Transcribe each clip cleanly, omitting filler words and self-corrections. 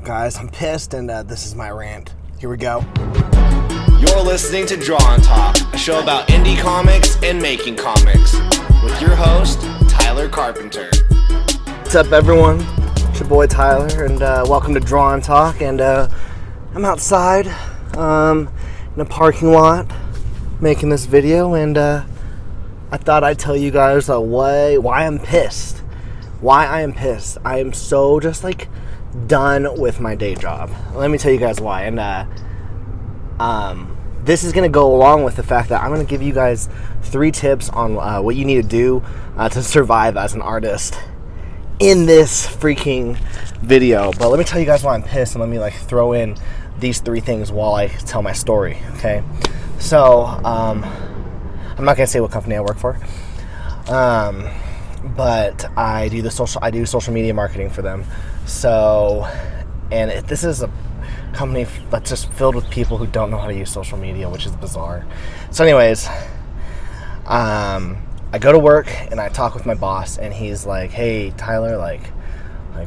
Guys, I'm pissed, and this is my rant. Here we go. You're listening to Draw and Talk, a show about indie comics and making comics, with your host, Tyler Carpenter. What's up, everyone? It's your boy Tyler, and welcome to Draw and Talk. And I'm outside in a parking lot making this video, and I thought I'd tell you guys why I'm pissed. Why I am pissed. I am so just like done with my day job. Let me tell you guys why. And this is going to go along with the fact that I'm going to give you guys 3 tips on what you need to do to survive as an artist in this freaking video. But let me tell you guys why I'm pissed, and let me like throw in these 3 things while I tell my story. Okay, so I'm not going to say what company I work for, but I do social media marketing for them. So, and this is a company that's just filled with people who don't know how to use social media, which is bizarre. So anyways, I go to work and I talk with my boss, and he's like, hey, Tyler, like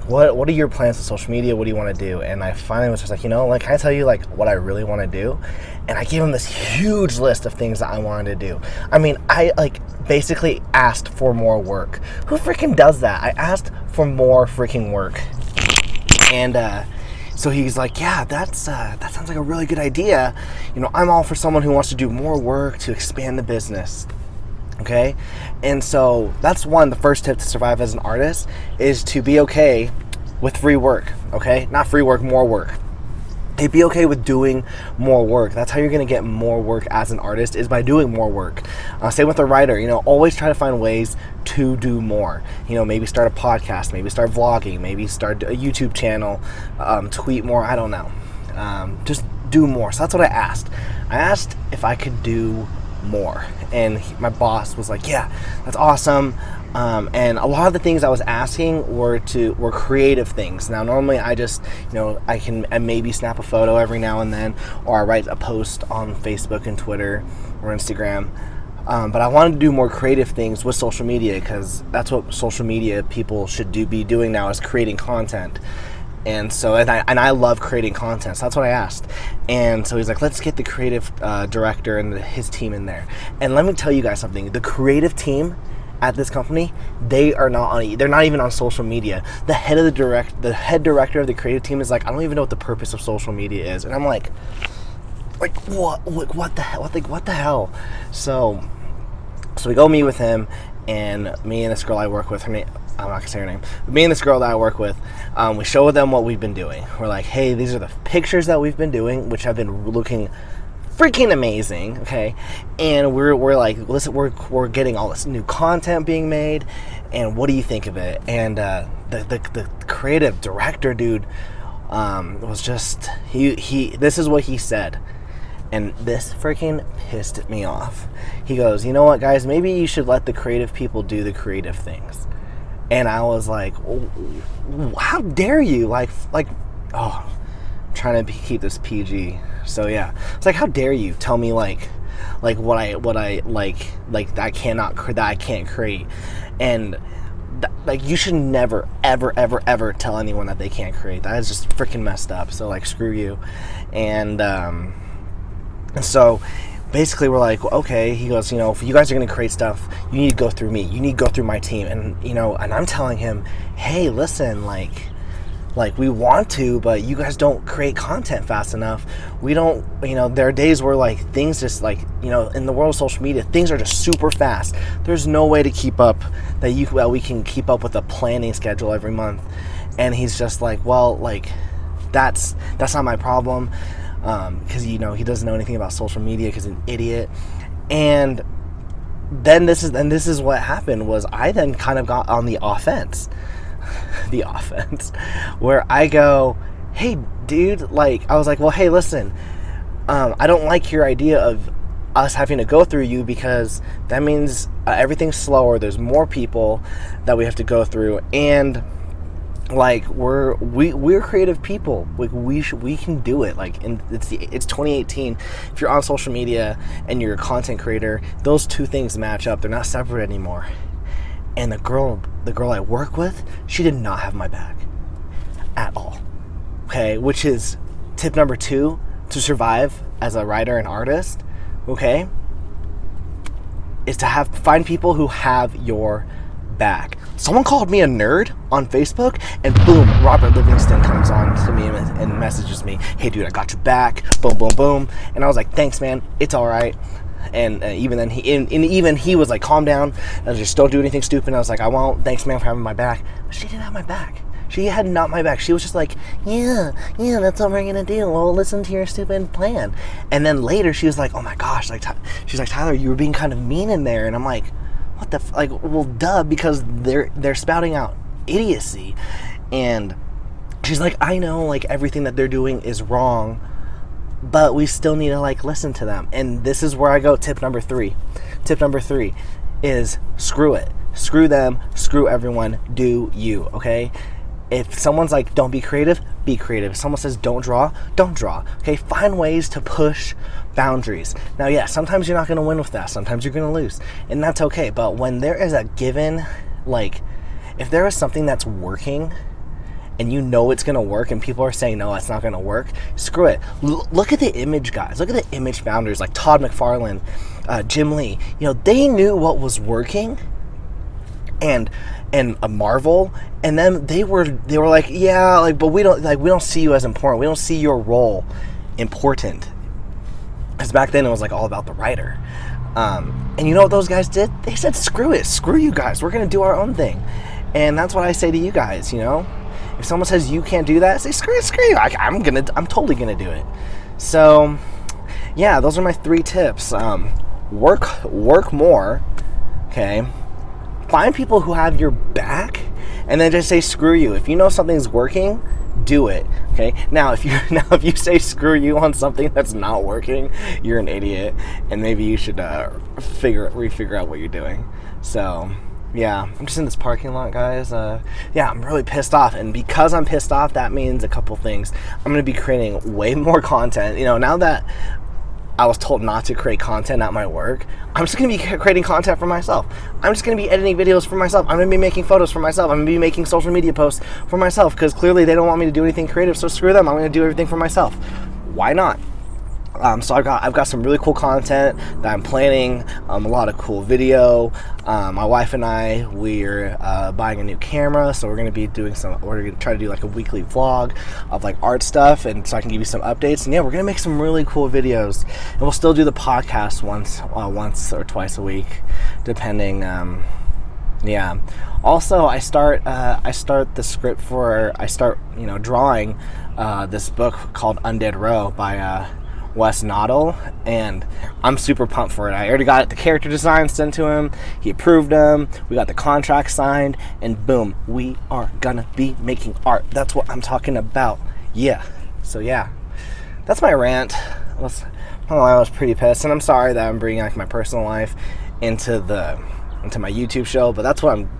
what are your plans with social media? What do you want to do? And I finally was just like, can I tell you like what I really want to do? And I gave him this huge list of things that I wanted to do. I mean, I like basically asked for more work. Who freaking does that? I asked for more freaking work. And so he's like, yeah, that sounds like a really good idea. I'm all for someone who wants to do more work to expand the business. Okay? And so that's the first tip to survive as an artist is to be okay with free work. Okay? Not free work, more work. Hey, be okay with doing more work. That's how you're going to get more work as an artist, is by doing more work. Same with a writer. Always try to find ways to do more. Maybe start a podcast, maybe start vlogging, maybe start a YouTube channel, tweet more. I don't know. Just do more. So that's what I asked. I asked if I could do more. And my boss was like, yeah, that's awesome. And a lot of the things I was asking were creative things. Now, normally I just, I maybe snap a photo every now and then, or I write a post on Facebook and Twitter or Instagram. But I wanted to do more creative things with social media, because that's what social media people should be doing now, is creating content. And so, and I love creating content, so that's what I asked. And so he's like, let's get the creative director and his team in there. And let me tell you guys something. The creative team at this company, they're not even on social media. The head director of the creative team is like, I don't even know what the purpose of social media is. And I'm like what the hell? So we go meet with him, and me and this girl I work with, her name, I'm not gonna say her name, but me and this girl that I work with, we show them what we've been doing. We're like, hey, these are the pictures that we've been doing, which have been looking freaking amazing, okay? And we're like, listen, we're getting all this new content being made, and what do you think of it? And the creative director dude was just, he this is what he said, and this freaking pissed me off. He goes, you know what, guys, maybe you should let the creative people do the creative things. And I was like, how dare you? Like, oh, I'm trying to keep this PG. So yeah, it's like, how dare you tell me like what I that I can't create, and like, you should never ever tell anyone that they can't create. That is just freaking messed up. So like, screw you. And so basically we're like, okay. He goes, if you guys are going to create stuff, you need to go through me. You need to go through my team. And and I'm telling him, hey, listen, like we want to, but you guys don't create content fast enough. We don't, there are days where like things just like, in the world of social media, things are just super fast. There's no way to keep up we can keep up with a planning schedule every month. And he's just like, well, like that's not my problem. Because he doesn't know anything about social media, because he's an idiot. And then this is what happened, was I then kind of got on the offense. The offense, where I go, hey dude, like, I was like, well, hey, listen, I don't like your idea of us having to go through you, because that means everything's slower. There's more people that we have to go through, and like, we're creative people. Like, we can do it. Like, and it's 2018. If you're on social media and you're a content creator, those two things match up. They're not separate anymore. And the girl I work with, she did not have my back at all. okay, which is tip number 2 to survive as a writer and artist, okay, is to find people who have your back. Someone called me a nerd on Facebook, and boom, Robert Livingston comes on to me and messages me, hey dude, I got your back, boom, boom, boom. And I was like, thanks man, it's all right. And even then, he was like, calm down, just don't do anything stupid. And I was like, I won't, thanks man for having my back. But she didn't have my back. She had not my back. She was just like, yeah, that's what we're gonna do. Well, listen to your stupid plan. And then later she was like, oh my gosh, like she's like, Tyler, you were being kind of mean in there. And I'm like, what the like, well, duh, because they're spouting out idiocy. And she's like, I know, like, everything that they're doing is wrong, but we still need to, like, listen to them. And this is where I go. Tip number 3 is screw it. Screw them. Screw everyone. Do you, okay? If someone's like, don't be creative, be creative. If someone says, don't draw, okay? Find ways to push boundaries. Now, yeah, sometimes you're not going to win with that. Sometimes you're going to lose, and that's okay. But when there is a given, like, if there is something that's working and you know it's going to work and people are saying, no, it's not going to work, screw it. Look at the image guys. Look at the image founders like Todd McFarlane, Jim Lee. You know, they knew what was working, and a Marvel, and then they were like, yeah, like, but we don't see you as important. We don't see your role important. Because back then it was like all about the writer. And you know what those guys did? They said, screw it, screw you guys. We're gonna do our own thing. And that's what I say to you guys, you know? If someone says you can't do that, say screw you. I'm totally gonna do it. So yeah, those are my 3 tips. Work more, okay? Find people who have your back, and then just say screw you. If you know something's working, do it. Okay. Now, if you say screw you on something that's not working, you're an idiot, and maybe you should refigure out what you're doing. So, yeah, I'm just in this parking lot, guys. Yeah, I'm really pissed off, and because I'm pissed off, that means a couple things. I'm gonna be creating way more content. You know, now that I was told not to create content at my work, I'm just going to be creating content for myself. I'm just going to be editing videos for myself. I'm going to be making photos for myself. I'm going to be making social media posts for myself, because clearly they don't want me to do anything creative, so screw them. I'm going to do everything for myself. Why not? So I've got some really cool content that I'm planning, a lot of cool video. My wife and I, we're buying a new camera, so we're going to be doing we're going to try to do like a weekly vlog of like art stuff, and so I can give you some updates. And yeah, we're going to make some really cool videos, and we'll still do the podcast once or twice a week, depending. Yeah. Also, I start the script drawing this book called Undead Row by Wes Noddle, and I'm super pumped for it. I already got the character design sent to him. He approved them. We got the contract signed, and boom, we are gonna be making art. That's what I'm talking about. Yeah. So yeah, that's my rant. I was pretty pissed, and I'm sorry that I'm bringing like my personal life into my YouTube show, but that's what I'm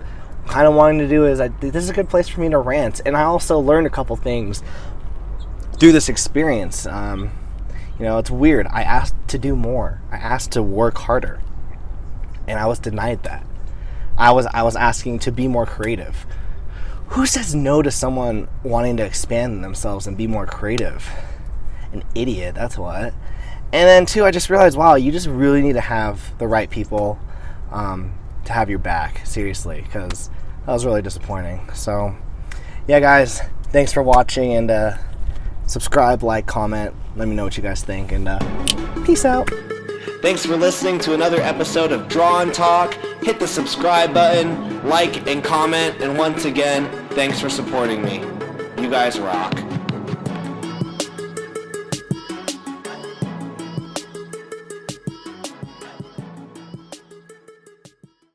kind of wanting to do. This is a good place for me to rant, and I also learned a couple things through this experience. You know, it's weird. I asked to do more. I asked to work harder, and I was denied that. I was asking to be more creative. Who says no to someone wanting to expand themselves and be more creative? An idiot, that's what. And then 2, I just realized, wow, you just really need to have the right people to have your back, seriously, because that was really disappointing. So, yeah, guys, thanks for watching, and subscribe, like, comment, let me know what you guys think, and peace out. Thanks for listening to another episode of Draw and Talk. Hit the subscribe button, like and comment, and once again, thanks for supporting me. You guys rock.